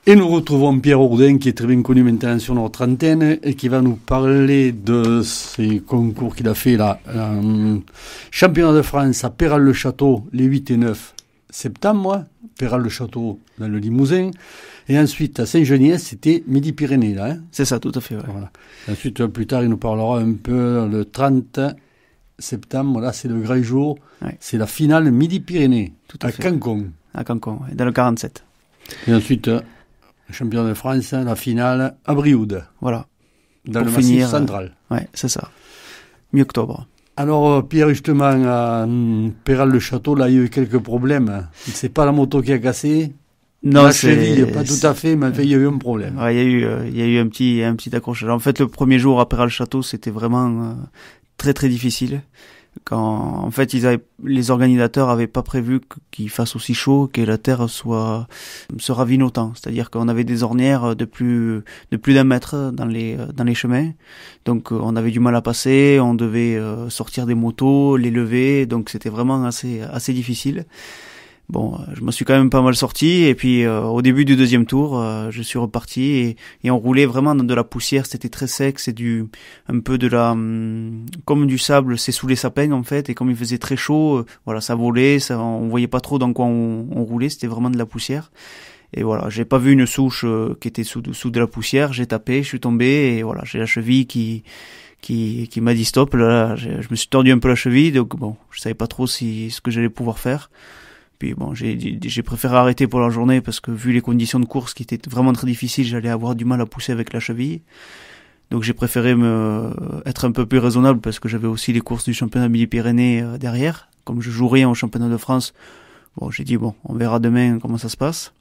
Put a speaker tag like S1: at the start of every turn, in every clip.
S1: Et nous retrouvons Pierre Ourdin, qui est très bien connu maintenant sur notre antenne, et qui va nous parler de ces concours qu'il a fait là. Championnat de France à Péral-le-Château, les 8 et 9 septembre, Péral-le-Château dans le Limousin. Et ensuite, à Saint-Geniès, c'était Midi-Pyrénées, là. Hein,
S2: c'est ça, tout à fait, ouais.
S1: Voilà. Ensuite, plus tard, il nous parlera un peu le 30 septembre, là, c'est le grand jour. Ouais. C'est la finale Midi-Pyrénées, à Cancon.
S2: À Cancon, ouais, dans le 47.
S1: Et ensuite, champion de France, la finale à Brioude.
S2: Voilà.
S1: Dans le Massif central.
S2: Ouais, c'est ça. Mi-octobre.
S1: Alors, Pierre, justement, à Péral-le-Château, là, il y a eu quelques problèmes. C'est pas la moto qui a cassé.
S2: Non,
S1: la cheville, pas tout à fait, mais il y a eu un problème.
S2: Ouais, il y a eu un petit accrochage. En fait, le premier jour à Péral-le-Château, c'était vraiment très très difficile. Quand, en fait, les organisateurs avaient pas prévu qu'il fasse aussi chaud, que la terre se ravine autant. C'est-à-dire qu'on avait des ornières de plus d'un mètre dans les chemins. Donc, on avait du mal à passer, on devait sortir des motos, les lever. Donc, c'était vraiment assez difficile. Bon, je me suis quand même pas mal sorti, et puis au début du deuxième tour, je suis reparti et on roulait vraiment dans de la poussière. C'était très sec, c'est un peu de la comme du sable, c'est sous les sapins en fait, et comme il faisait très chaud, voilà, ça volait, on voyait pas trop dans quoi on roulait, c'était vraiment de la poussière. Et voilà, j'ai pas vu une souche qui était sous de la poussière, j'ai tapé, je suis tombé et voilà, j'ai la cheville qui m'a dit stop. Là, je me suis tordu un peu la cheville, donc bon, je savais pas trop ce que j'allais pouvoir faire. Puis bon, j'ai préféré arrêter pour la journée parce que vu les conditions de course qui étaient vraiment très difficiles, j'allais avoir du mal à pousser avec la cheville. Donc j'ai préféré être un peu plus raisonnable parce que j'avais aussi les courses du championnat Midi-Pyrénées derrière. Comme je joue rien au championnat de France, bon, j'ai dit bon, on verra demain comment ça se passe.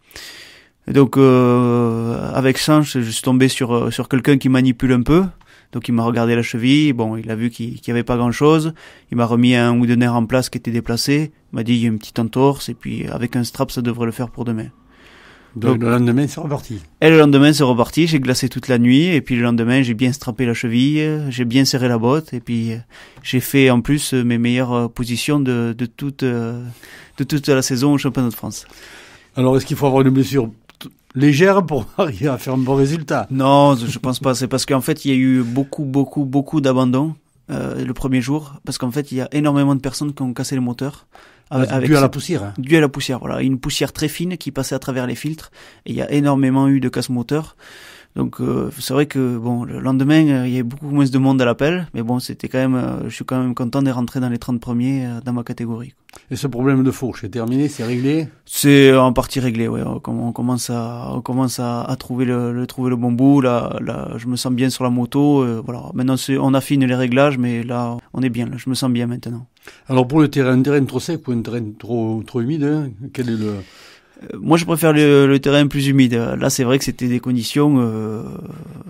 S2: Et donc avec ça, je suis tombé sur quelqu'un qui manipule un peu. Donc il m'a regardé la cheville, bon, il a vu qu'il y avait pas grand-chose, il m'a remis un ou deux nerfs en place qui étaient déplacés, il m'a dit il y a une petite entorse, et puis avec un strap ça devrait le faire pour demain.
S1: Donc le lendemain c'est reparti.
S2: Et le lendemain c'est reparti, j'ai glacé toute la nuit, et puis le lendemain j'ai bien strappé la cheville, j'ai bien serré la botte, et puis j'ai fait en plus mes meilleures positions de toute la saison au championnat de France.
S1: Alors est-ce qu'il faut avoir une blessure légère pour arriver à faire un bon résultat?
S2: Non, je pense pas. C'est parce qu'en fait, il y a eu beaucoup d'abandons le premier jour, parce qu'en fait, il y a énormément de personnes qui ont cassé les moteurs.
S1: Dû à la poussière. Hein.
S2: Dû à la poussière, voilà. Une poussière très fine qui passait à travers les filtres, et il y a énormément eu de casse-moteurs. Donc c'est vrai que bon, le lendemain, il y avait beaucoup moins de monde à l'appel, mais bon, c'était quand même, je suis quand même content de rentrer dans les 30 premiers dans ma catégorie.
S1: Et ce problème de fourche est terminé, c'est réglé? C'est
S2: en partie réglé, ouais. On commence à trouver le bon bout. Là, je me sens bien sur la moto. Voilà. Maintenant, on affine les réglages, mais là, on est bien. Là, je me sens bien maintenant.
S1: Alors pour le terrain, un terrain trop sec ou un terrain trop humide, hein, quel est le...
S2: Moi, je préfère le terrain plus humide. Là, c'est vrai que c'était des conditions.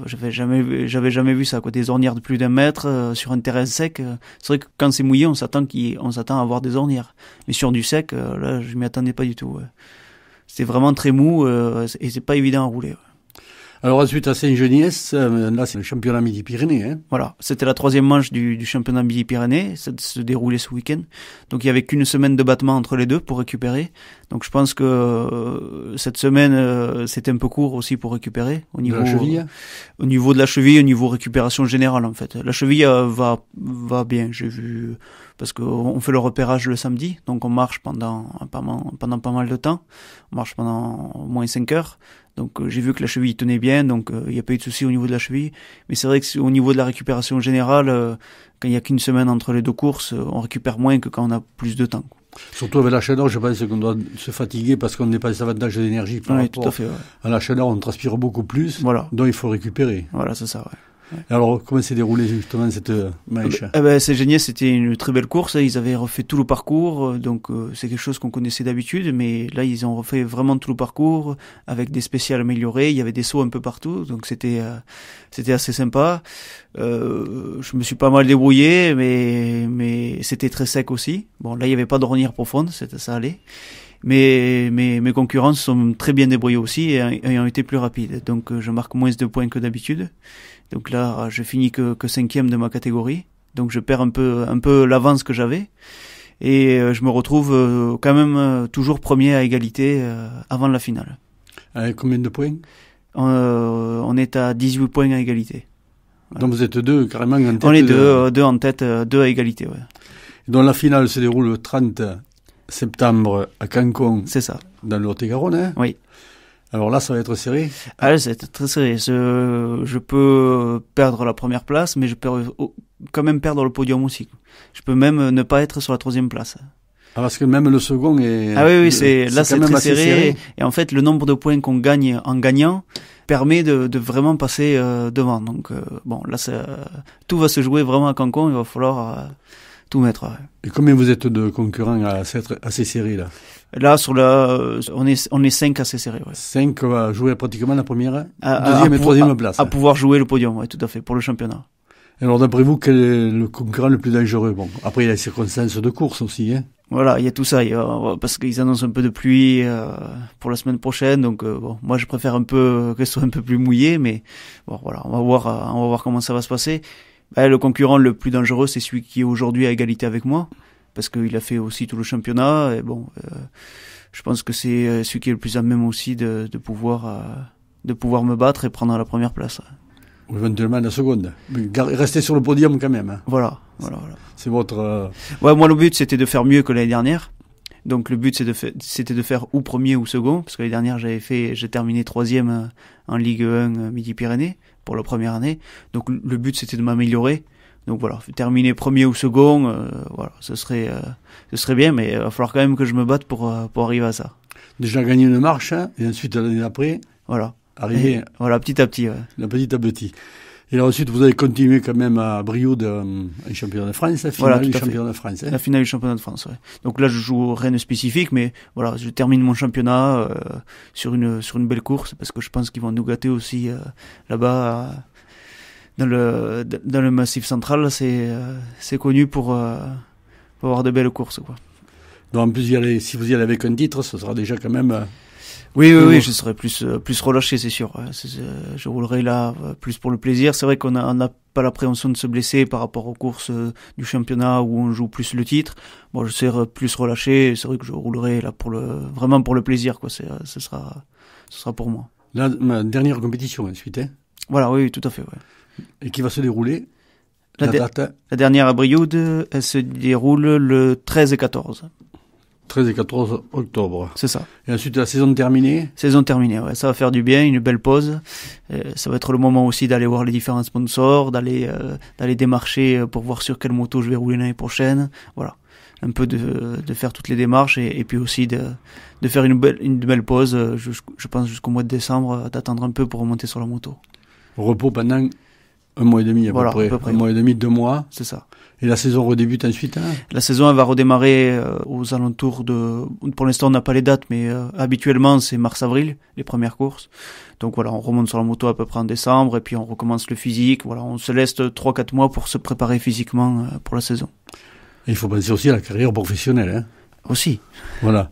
S2: J'avais jamais vu ça, quoi. Des ornières de plus d'un mètre sur un terrain sec. C'est vrai que quand c'est mouillé, on s'attend à avoir des ornières. Mais sur du sec, là, je m'y attendais pas du tout. Ouais. C'était vraiment très mou et c'est pas évident à rouler. Ouais.
S1: Alors ensuite à Saint-Geniès, là c'est le championnat Midi-Pyrénées. Hein.
S2: Voilà, c'était la troisième manche du championnat Midi-Pyrénées, ça se déroulait ce week-end. Donc il y avait qu'une semaine de battement entre les deux pour récupérer. Donc je pense que cette semaine c'était un peu court aussi pour récupérer au niveau de la cheville. Au niveau de la cheville, au niveau récupération générale en fait. La cheville va bien, j'ai vu, parce qu'on fait le repérage le samedi, donc on marche pendant pas mal de temps. On marche pendant au moins 5 heures. Donc j'ai vu que la cheville tenait bien, donc il n'y a pas eu de souci au niveau de la cheville. Mais c'est vrai que au niveau de la récupération générale, quand il n'y a qu'une semaine entre les deux courses, on récupère moins que quand on a plus de temps.
S1: Surtout avec la chaleur, je pense qu'on doit se fatiguer parce qu'on n'est pas davantage d'énergie par rapport tout à fait, ouais. À la chaleur, on transpire beaucoup plus, voilà. Donc il faut récupérer.
S2: Voilà, c'est ça, ouais.
S1: Ouais. Alors, comment s'est déroulée justement cette manche?
S2: C'est génial, c'était une très belle course. Ils avaient refait tout le parcours, donc c'est quelque chose qu'on connaissait d'habitude, mais là ils ont refait vraiment tout le parcours avec des spéciales améliorées. Il y avait des sauts un peu partout, donc c'était assez sympa. Je me suis pas mal débrouillé, mais c'était très sec aussi. Bon, là il y avait pas d'ornière profonde, ça allait. Mais mes concurrents sont très bien débrouillés aussi et ont été plus rapides. Donc je marque moins de points que d'habitude. Donc là, je finis que 5e de ma catégorie. Donc je perds un peu l'avance que j'avais. Et je me retrouve quand même toujours premier à égalité avant la finale.
S1: Avec combien de points?
S2: On est à 18 points à égalité.
S1: Ouais. Donc vous êtes deux carrément en tête.
S2: On est deux en tête, deux à égalité, ouais.
S1: Et donc la finale se déroule le 30 septembre à Cancun.
S2: C'est ça.
S1: Dans le Lot-et-Garonne, hein?
S2: Oui.
S1: Alors là, ça va être serré.
S2: Ah là, c'est très serré. Je peux perdre la première place, mais je peux quand même perdre le podium aussi. Je peux même ne pas être sur la 3e place.
S1: Ah, parce que même le second est...
S2: Ah oui, c'est très
S1: assez serré.
S2: Et en fait, le nombre de points qu'on gagne en gagnant permet de vraiment passer devant. Donc bon, là, tout va se jouer vraiment à Cancun. Il va falloir tout mettre. Ouais.
S1: Et combien vous êtes de concurrents assez serrés là?
S2: Là, on est 5 assez serrés. Ouais.
S1: 5 va jouer pratiquement la première, deuxième et troisième place.
S2: À pouvoir jouer le podium, ouais, tout à fait, pour le championnat.
S1: Alors d'après vous, quel est le concurrent le plus dangereux? Bon, après il y a les circonstances de course aussi, hein.
S2: Voilà, il y a tout ça, parce qu'ils annoncent un peu de pluie pour la semaine prochaine, donc bon, moi je préfère un peu que ce soit un peu plus mouillé, mais bon voilà, on va voir comment ça va se passer. Le concurrent le plus dangereux, c'est celui qui est aujourd'hui à égalité avec moi, parce qu'il a fait aussi tout le championnat, et bon, je pense que c'est celui qui est le plus à même aussi de pouvoir me battre et prendre la première place.
S1: Ou éventuellement la seconde. Mais rester sur le podium quand même. Hein.
S2: Voilà.
S1: C'est votre...
S2: Ouais, moi le but c'était de faire mieux que l'année dernière. Donc le but c'était de faire ou premier ou second, parce que l'année dernière j'ai terminé 3e en Ligue 1 Midi-Pyrénées pour la première année. Donc le but c'était de m'améliorer. Donc voilà, terminer premier ou second, voilà, ce serait bien, mais il va falloir quand même que je me batte pour arriver à ça.
S1: Déjà gagner une marche, hein, et ensuite l'année d'après,
S2: voilà.
S1: Arriver.
S2: Voilà, petit à petit. Ouais.
S1: Petit à petit. Et là ensuite vous avez continué quand même à Brioude, un championnat de France, la finale du championnat de France. Hein.
S2: La finale du championnat de France, ouais. Donc là je joue rien de spécifique, mais voilà, je termine mon championnat sur une belle course, parce que je pense qu'ils vont nous gâter aussi là-bas. Dans le Massif central, c'est connu pour avoir de belles courses, quoi.
S1: Donc en plus, si vous y allez avec un titre, ce sera déjà quand même...
S2: Oui, je serai plus relâché, c'est sûr. Je roulerai là plus pour le plaisir. C'est vrai qu'on n'a pas l'appréhension de se blesser par rapport aux courses du championnat où on joue plus le titre. Bon, je serai plus relâché. C'est vrai que je roulerai là vraiment pour le plaisir, quoi. Ce sera pour moi.
S1: La dernière compétition ensuite, hein.
S2: Voilà, oui, tout à fait, ouais.
S1: Et qui va se dérouler
S2: la dernière à Brioude, elle se déroule le 13 et 14.
S1: 13 et 14 octobre.
S2: C'est ça.
S1: Et ensuite, la saison terminée?
S2: Saison terminée, ouais. Ça va faire du bien, une belle pause. Ça va être le moment aussi d'aller voir les différents sponsors, d'aller démarcher pour voir sur quelle moto je vais rouler l'année prochaine. Voilà. Un peu de faire toutes les démarches et puis aussi de faire une belle pause, je pense jusqu'au mois de décembre, d'attendre un peu pour remonter sur la moto.
S1: Repos pendant 1 mois et demi à peu près. 1 mois et demi, 2 mois.
S2: C'est ça.
S1: Et la saison redébute ensuite, hein?
S2: La saison, elle va redémarrer aux alentours pour l'instant on n'a pas les dates, mais habituellement c'est mars-avril, les premières courses. Donc voilà, on remonte sur la moto à peu près en décembre et puis on recommence le physique. Voilà, on se laisse 3-4 mois pour se préparer physiquement pour la saison.
S1: Et il faut penser aussi à la carrière professionnelle, hein?
S2: Aussi.
S1: Voilà.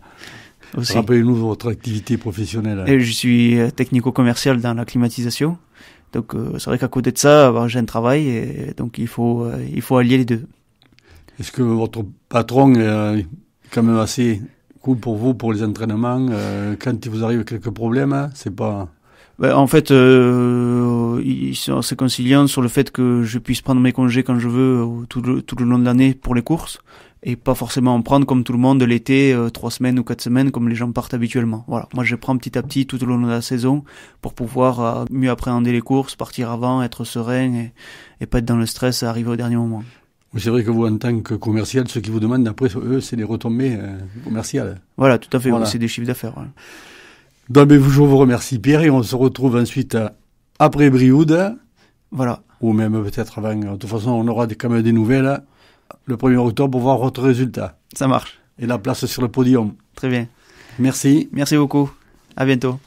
S2: Aussi.
S1: Rappelez-nous votre activité professionnelle.
S2: Et je suis technico-commercial dans la climatisation. Donc c'est vrai qu'à côté de ça, j'ai un travail et donc il faut allier les deux. Est-ce
S1: que votre patron est quand même assez cool pour vous, pour les entraînements, quand il vous arrive quelques problèmes, hein, c'est pas...
S2: En fait, ils sont assez conciliants sur le fait que je puisse prendre mes congés quand je veux tout le long de l'année pour les courses et pas forcément en prendre comme tout le monde l'été 3 semaines ou 4 semaines comme les gens partent habituellement. Voilà, moi je prends petit à petit tout au long de la saison pour pouvoir mieux appréhender les courses, partir avant, être serein et pas être dans le stress à arriver au dernier moment.
S1: C'est vrai que vous, en tant que commercial, ce qui vous demandent après, eux, c'est les retombées commerciales.
S2: Voilà, tout à fait,
S1: voilà.
S2: C'est des chiffres d'affaires. Ouais.
S1: Donc, je vous remercie, Pierre, et on se retrouve ensuite après Brioude.
S2: Voilà.
S1: Ou même peut-être avant. De toute façon, on aura quand même des nouvelles le 1er octobre pour voir votre résultat.
S2: Ça marche.
S1: Et la place sur le podium.
S2: Très bien.
S1: Merci.
S2: Merci beaucoup. À bientôt.